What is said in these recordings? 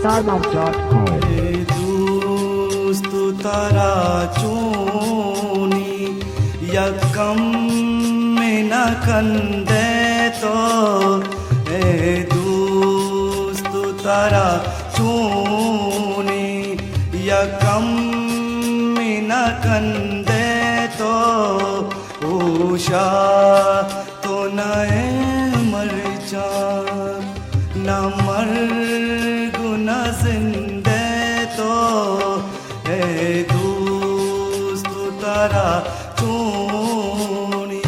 sarnav.com. दोस्तु तारा चूनी यकम में न कंदे तो दोस्तु तारा चूनी यकम में न कंदे तो उषा तो नए मर जा न मर गुना जिंदे तो दोस्तु तारा चूनी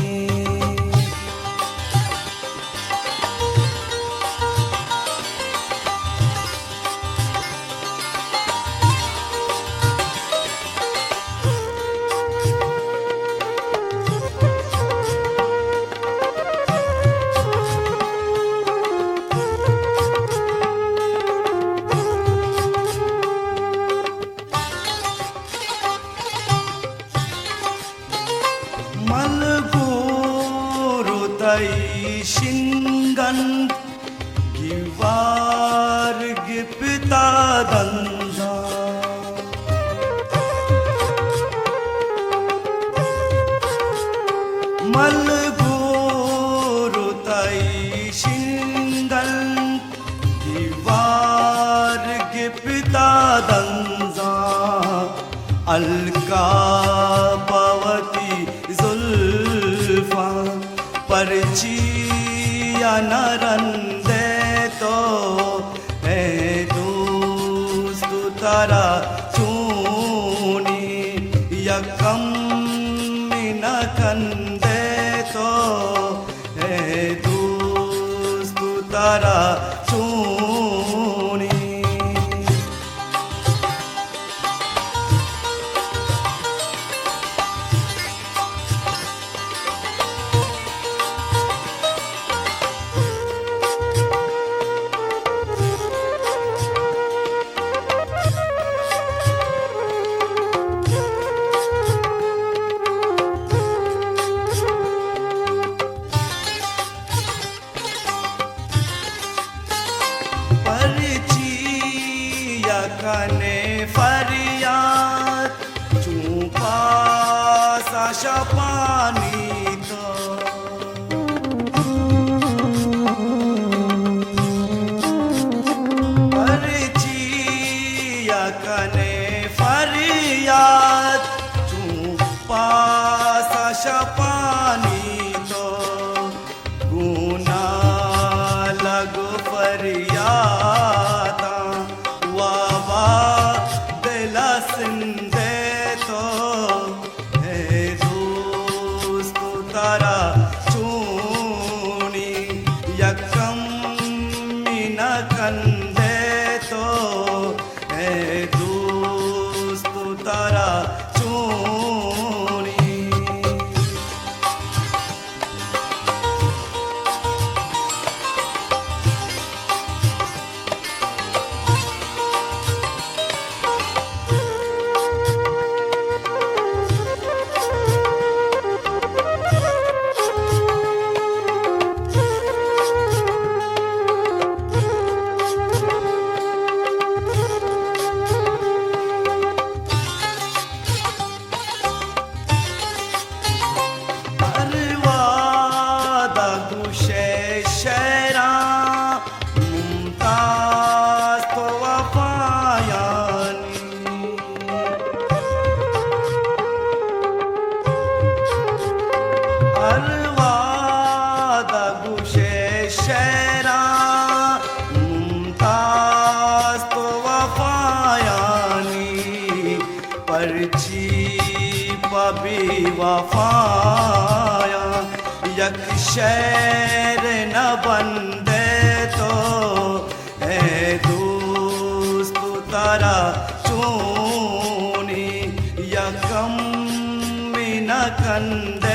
Shingan givar gipta danda malguru tai shingan givar gipta danda alka pavati zulfa परचिया न रंदे तो दोस्तु तारा चूनी यकम न कंदे तो दोस्तु तारा चूनी कने फरियाद चूपा साशा पानी तो परचिया कने फरियाद चूपा साशा पानी तो गुना लगो फरियाद सिंधे तो दोस्तु तारा चूनी यकम न कंदे तो दोस्तु तारा चूनी परची पबी वफाया यक शहर न बंदे तो दोस्तु तारा चूनी यकम न कंदे